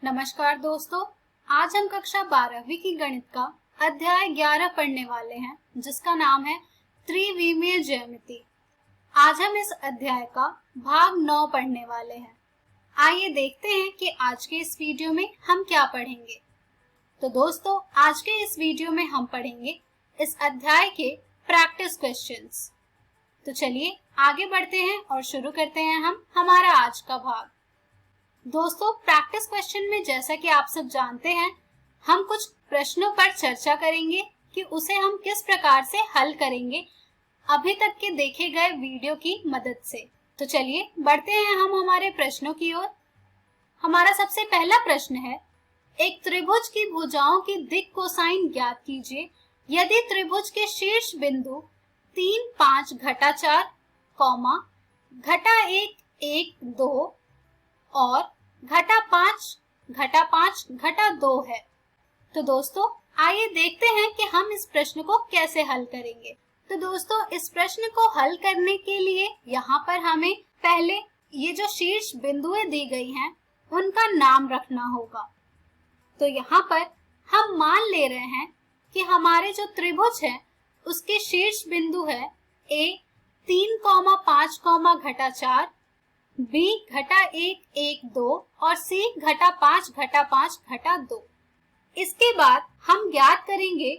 नमस्कार दोस्तों, आज हम कक्षा 12वीं की गणित का अध्याय 11 पढ़ने वाले हैं जिसका नाम है त्रिविमीय ज्यामिति। आज हम इस अध्याय का भाग 9 पढ़ने वाले हैं। आइए देखते हैं कि आज के इस वीडियो में हम क्या पढ़ेंगे। तो दोस्तों, आज के इस वीडियो में हम पढ़ेंगे इस अध्याय के प्रैक्टिस क्वेश्चंस। तो चलिए आगे बढ़ते हैं और शुरू करते हैं हम हमारा आज का भाग। दोस्तों, प्रैक्टिस क्वेश्चन में जैसा कि आप सब जानते हैं, हम कुछ प्रश्नों पर चर्चा करेंगे कि उसे हम किस प्रकार से हल करेंगे अभी तक के देखे गए वीडियो की मदद से। तो चलिए बढ़ते हैं हम हमारे प्रश्नों की ओर। हमारा सबसे पहला प्रश्न है, एक त्रिभुज की भुजाओं की दिक् कोसाइन ज्ञात कीजिए यदि त्रिभुज के शीर्ष बिंदु 3, 5, घटा 4, घटा 1, 1, 2 और घटा 5, घटा 2 है। तो दोस्तों, आइए देखते हैं कि हम इस प्रश्न को कैसे हल करेंगे। तो दोस्तों, इस प्रश्न को हल करने के लिए यहाँ पर हमें पहले ये जो शीर्ष बिंदुएं दी गई हैं उनका नाम रखना होगा। तो यहाँ पर हम मान ले रहे हैं कि हमारे जो त्रिभुज है उसके शीर्ष बिंदु है A 3, 5, घटा 4, B घटा 1, 1, 2 और C घटा 5, घटा 2। इसके बाद हम ज्ञात करेंगे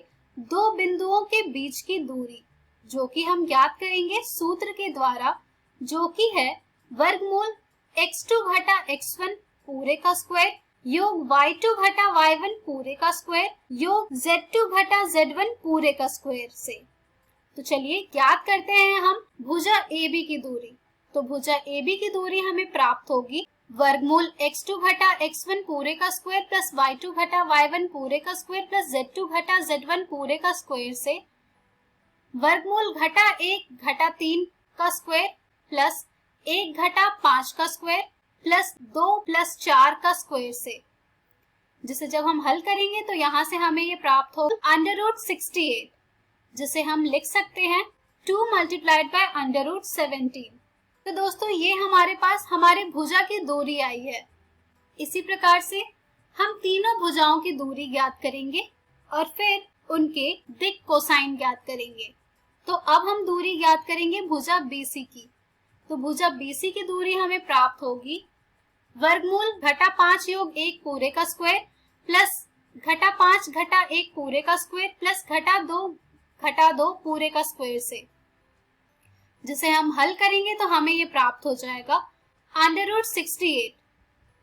दो बिंदुओं के बीच की दूरी, जो कि हम ज्ञात करेंगे सूत्र के द्वारा, जो कि है वर्गमूल x2 घटा x1 पूरे का स्क्वायर योग y2 घटा y1 पूरे का स्क्वायर योग z2 घटा z1 पूरे का स्क्वायर से। तो चलिए ज्ञात करते हैं हम भुजा AB की दूरी। तो भुजा AB की दूरी हमें प्राप्त होगी वर्गमूल x2 घटा x1 पूरे का स्क्वायर प्लस y2 घटा y1 पूरे का स्क्वायर प्लस z2 घटा z1 पूरे का स्क्वायर से वर्गमूल घटा 1 घटा 3 का स्क्वायर प्लस 1 घटा 5 का स्क्वायर प्लस 2 प्लस 4 का स्क्वायर से, जिसे जब हम हल करेंगे तो यहाँ से हमें ये प्राप्त हो √68, जिसे हम लिख सकते हैं 2 मल्टीप्लाइड बाय √17। तो दोस्तों, ये हमारे पास हमारे भुजा की दूरी आई है। इसी प्रकार से हम तीनों भुजाओं की दूरी ज्ञात करेंगे और फिर उनके दिक् कोसाइन ज्ञात करेंगे। तो अब हम दूरी ज्ञात करेंगे भुजा BC की। तो भुजा BC की दूरी हमें प्राप्त होगी वर्गमूल घटा 5 योग 1 पूरे का स्क्वायर प्लस घटा 5 घटा 1 पूरे का स्क्वायर प्लस घटा 2 पूरे का स्क्वायर से, जिसे हम हल करेंगे तो हमें ये प्राप्त हो जाएगा √68,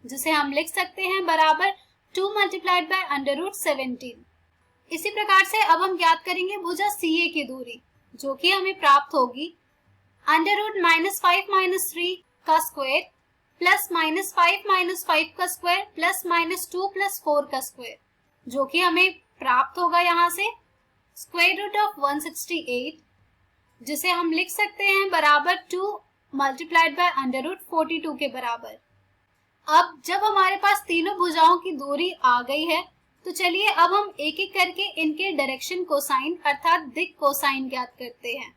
जिसे हम लिख सकते हैं बराबर 2 मल्टीप्लाइड बाय √17। इसी प्रकार से अब हम ज्ञात करेंगे भुजा CA की दूरी, जो कि हमें प्राप्त होगी √-5 - 3 का स्क्वायर प्लस -5 - 5 का स्क्वायर प्लस -2 + 4 का स्क्वायर, जो कि हमें प्राप्त होगा यहाँ से √168, जिसे हम लिख सकते हैं बराबर 2 मल्टीप्लाइड बाय √42 के बराबर। अब जब हमारे पास तीनों भुजाओं की दूरी आ गई है, तो चलिए अब हम एक एक करके इनके डायरेक्शन कोसाइन अर्थात दिक् कोसाइन ज्ञात करते हैं।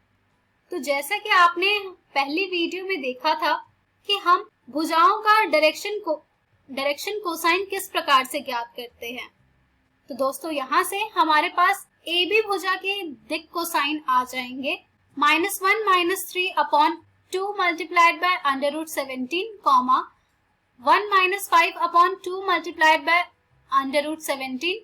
तो जैसा कि आपने पहली वीडियो में देखा था कि हम भुजाओं का डायरेक्शन कोसाइन किस प्रकार से ज्ञात करते हैं। तो दोस्तों, यहाँ से हमारे पास AB भुजा के दिक् कोसाइन आ जाएंगे -1 - 3 upon 2 multiplied bye √17, 1 - 5 upon 2 multiplied bye √17,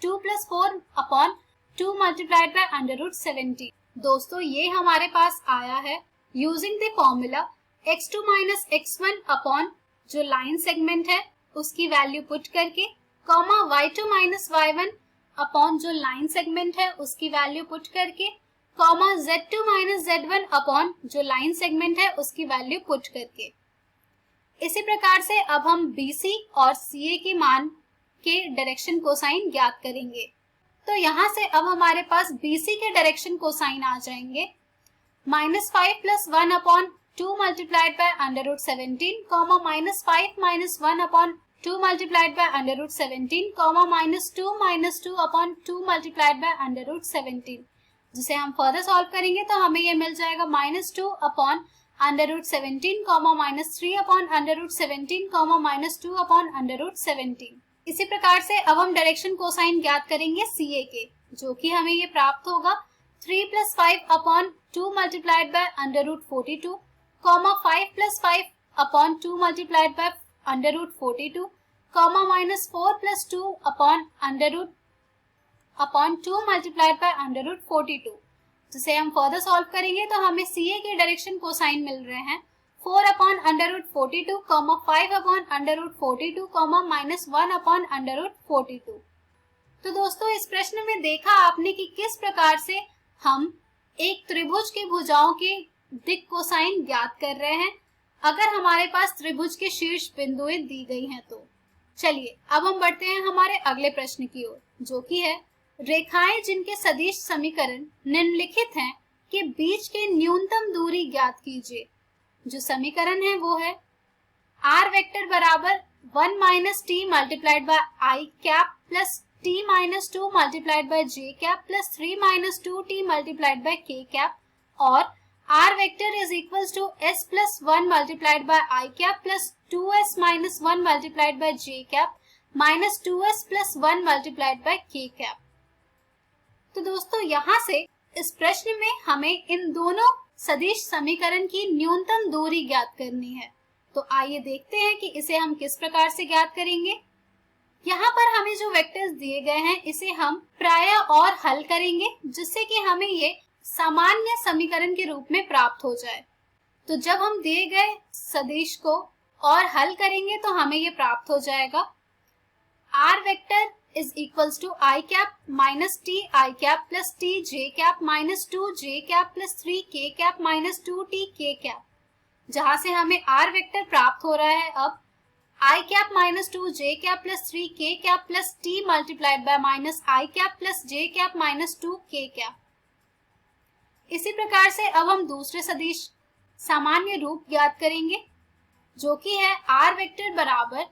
2 + 4 upon 2 multiplied bye √17। दोस्तों, ये हमारे पास आया है using the formula x2 - x1 upon जो लाइन सेगमेंट है उसकी वैल्यू पुट करके, y2 - y1 अपॉन जो लाइन सेगमेंट है उसकी वैल्यू पुट करके, z2 - z1 अपॉन जो लाइन सेगमेंट है उसकी वैल्यू पुट करके। इसी प्रकार से अब हम BC और CA के मान के डायरेक्शन कोसाइन ज्ञात करेंगे। तो यहाँ से अब हमारे पास BC के डायरेक्शन कोसाइन आ जाएंगे -5 + 1 upon 2 multiplied bye √17, -5 - 1 upon 2 multiplied bye √17, -2 upon 2 multiplied bye √17, जिसे हम फर्दर सॉल्व करेंगे तो हमें ये मिल जाएगा -2 upon √17 comma -3 upon √17 comma -2 upon √17। इसी प्रकार से अब हम डायरेक्शन कोसाइन ज्ञात करेंगे CA के, जो कि हमें ये प्राप्त होगा 3 + 5 upon 2 multiplied bye √42 comma 5 + 5 upon 2 multiplied bye √42 comma -4 + 2 upon 2 multiplied bye √42। जिसे हम फर्दर सॉल्व करेंगे तो हमें CA के डायरेक्शन कोसाइन मिल रहे हैं 4 upon √42 comma 5 upon √42 comma -1 upon √42। तो दोस्तों इस प्रश्न में देखा आपने कि किस प्रकार से हम एक त्रिभुज की भुजाओं के दिक् कोसाइन ज्ञात कर रहे हैं अगर हमारे पास त्रिभुज के शीर्ष बिंदुएं दी गई हैं तो। चलिए अब हम बढ़ते हैं हमारे अगले प्रश्न की ओर, जो कि है रेखाएं जिनके सदिश समीकरण निम्नलिखित हैं के बीच की न्यूनतम दूरी ज्ञात कीजिए। जो समीकरण है वो है r वेक्टर बराबर 1 - t multiplied by i cap plus t - 2 multiplied by j cap plus 3 - 2t multiplied by k cap और r vector is equals to s plus 1 multiplied by i cap plus 2s minus 1 multiplied by j cap minus 2s plus 1 multiplied by k cap. तो दोस्तों यहाँ से इस प्रश्न में हमें इन दोनों सदिश समीकरण की न्यूनतम दूरी ज्ञात करनी है। तो आइए देखते हैं कि इसे हम किस प्रकार से ज्ञात करेंगे। यहाँ पर हमें जो वेक्टर्स दिए गए हैं इसे हम प्रायः और हल करेंगे जिससे कि हमें ये सामान्य समीकरण के रूप में प्राप्त हो जाए। तो जब हम दिए गए सदिश को और हल करेंगे तो हमें ये प्राप्त हो जाएगा r vector is equals to I cap minus t I cap plus t j cap minus 2 j cap plus 3 k cap minus 2 t k cap, जहां से हमें r वेक्टर प्राप्त हो रहा है अब I cap minus 2 j cap plus 3 k cap plus t multiplied by minus I cap plus j cap minus 2 k cap। इसी प्रकार से अब हम दूसरे सदिश सामान्य रूप ज्ञात करेंगे, जो कि है r वेक्टर बराबर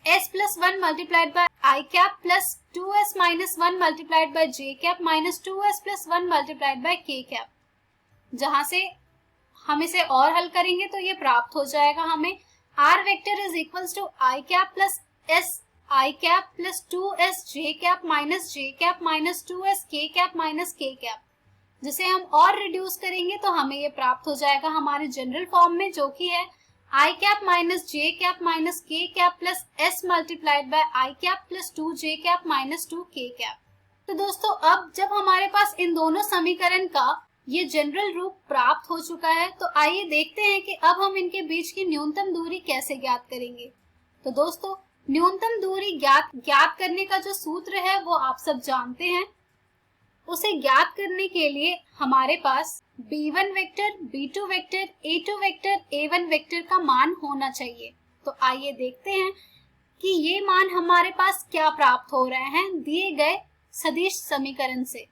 s plus 1 multiplied by i cap plus 2s minus 1 multiplied by j cap minus 2s plus 1 multiplied by k cap. जहां से हम इसे और हल करेंगे तो ये प्राप्त हो जाएगा हमें r vector is equals to i cap plus s i cap plus 2s j cap minus j cap minus 2s k cap minus k cap. जिसे हम और रिड्यूस करेंगे तो हमें ये प्राप्त हो जाएगा हमारे जनरल फॉर्म में, जो कि है I cap minus j cap minus k cap plus s multiplied by I cap plus 2j cap minus 2k cap. तो दोस्तों अब जब हमारे पास इन दोनों समीकरण का ये जनरल रूप प्राप्त हो चुका है तो आइए देखते हैं कि अब हम इनके बीच की न्यूनतम दूरी कैसे ज्ञात करेंगे। तो दोस्तों न्यूनतम दूरी ज्ञात करने का जो सूत्र है वो आप सब जानते हैं। उसे ज्ञात करने के लिए हमारे पास b1 vector, b2 vector, a2 vector, a1 vector का मान होना चाहिए। तो आइए देखते हैं कि ये मान हमारे पास क्या प्राप्त हो रहे हैं दिए गए सदिश समीकरण से।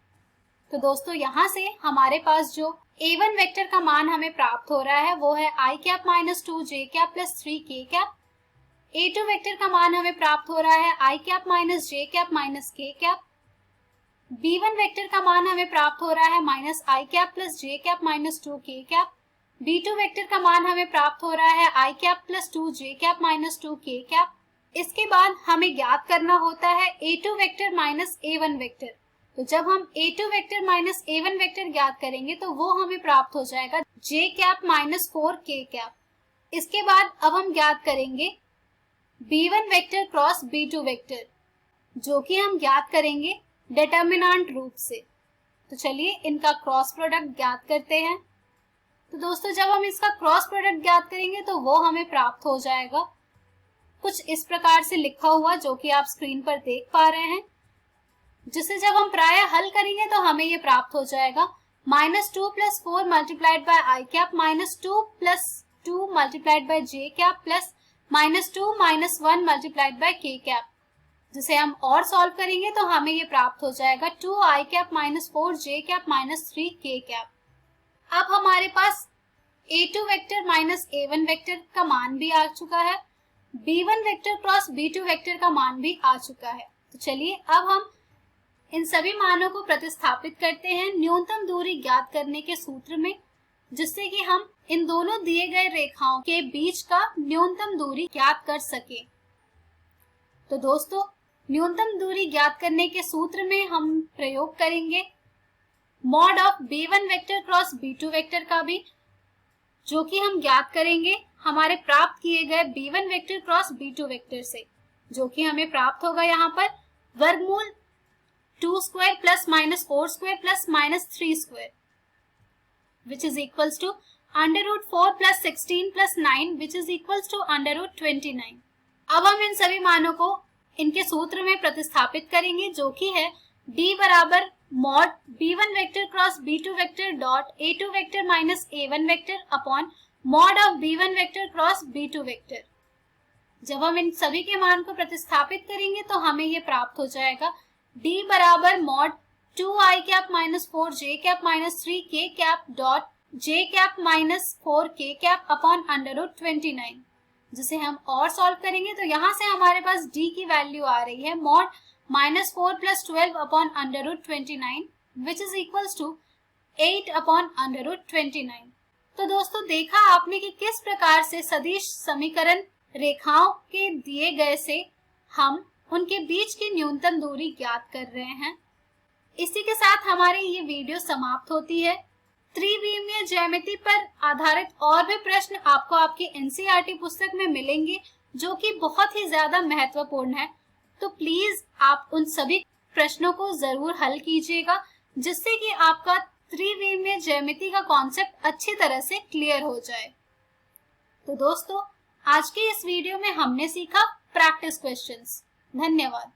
तो दोस्तों यहाँ से हमारे पास जो a1 वेक्टर का मान हमें प्राप्त हो रहा है वो है i cap minus 2j cap plus 3k cap. a2 vector का मान हमें प्राप्त हो रहा है i cap minus j cap minus k cap. b1 vector का मान हमें प्राप्त हो रहा है minus i cap plus j cap minus 2k cap. b2 vector का मान हमें प्राप्त हो रहा है i cap plus 2j cap minus 2k cap. इसके बाद हमें ज्ञात करना होता है a2 vector minus a1 vector. तो जब हम a2 vector minus a1 vector ज्ञात करेंगे तो वो हमें प्राप्त हो जाएगा j cap minus 4k cap. इसके बाद अब हम ज्ञात करेंगे b1 vector cross b2 vector, जो कि हम ज्ञात करेंगे डिटर्मिनेंट रूप से। तो चलिए इनका क्रॉस प्रोडक्ट ज्ञात करते हैं। तो दोस्तों जब हम इसका क्रॉस प्रोडक्ट ज्ञात करेंगे तो वो हमें प्राप्त हो जाएगा कुछ इस प्रकार से लिखा हुआ, जो कि आप स्क्रीन पर देख पा रहे हैं। जिसे जब हम प्रायः हल करेंगे तो हमें ये प्राप्त हो जाएगा minus 2 plus 4 multiplied by I cap minus 2 plus 2 multiplied by J cap plus minus 2 minus 1 multiplied bye के कैप। जिसे हम और सॉल्व करेंगे तो हमें ये प्राप्त हो जाएगा 2i cap minus 4j cap minus 3k cap. अब हमारे पास a2 vector minus a1 vector का मान भी आ चुका है, b1 vector cross b2 vector का मान भी आ चुका है। तो चलिए अब हम इन सभी मानों को प्रतिस्थापित करते हैं न्यूनतम दूरी ज्ञात करने के सूत्र में, जिससे कि हम इन दोनों दिए गए रेखाओं के बीच का न्यूनतम दूरी ज्ञात कर सके। तो दोस्तों, न्यूनतम दूरी ज्ञात करने के सूत्र में हम प्रयोग करेंगे mod of b1 vector cross b2 vector का भी, जो कि हम ज्ञात करेंगे हमारे प्राप्त किए गए b1 vector cross b2 vector से, जो कि हमें प्राप्त होगा यहाँ पर वर्गमूल 2 square plus minus 4 square plus minus 3 square which is equals to under root 4 plus 16 plus 9 which is equals to under root 29। अब हम इन सभी मानों को इनके सूत्र में प्रतिस्थापित करेंगे, जो कि है d बराबर mod b1 vector cross b2 vector dot a2 vector minus a1 vector upon mod of b1 vector cross b2 vector. जब हम इन सभी के मान को प्रतिस्थापित करेंगे तो हमें ये प्राप्त हो जाएगा d बराबर mod 2i cap minus 4j cap minus 3k cap dot j cap minus 4k cap upon under root 29, जिसे हम और सॉल्व करेंगे तो यहाँ से हमारे पास d की वैल्यू आ रही है mod minus 4 plus 12 upon under root 29 which is equals to 8 upon under root 29। तो दोस्तों, देखा आपने कि किस प्रकार से सदिश समीकरण रेखाओं के दिए गए से हम उनके बीच की न्यूनतम दूरी ज्ञात कर रहे हैं। इसी के साथ हमारी ये वीडियो समाप्त होती है। त्रिविमीय ज्यामिति पर आधारित और भी प्रश्न आपको आपकी एनसीईआरटी पुस्तक में मिलेंगे, जो कि बहुत ही ज्यादा महत्वपूर्ण है। तो प्लीज आप उन सभी प्रश्नों को जरूर हल कीजिएगा, जिससे कि आपका त्रिविमीय ज्यामिति का कॉन्सेप्ट अच्छी तरह से क्लियर हो जाए। तो दोस्तों, आज के इस वीडियो में हमने सीखा प्रैक्टिस क्वेश्चंस। धन्यवाद।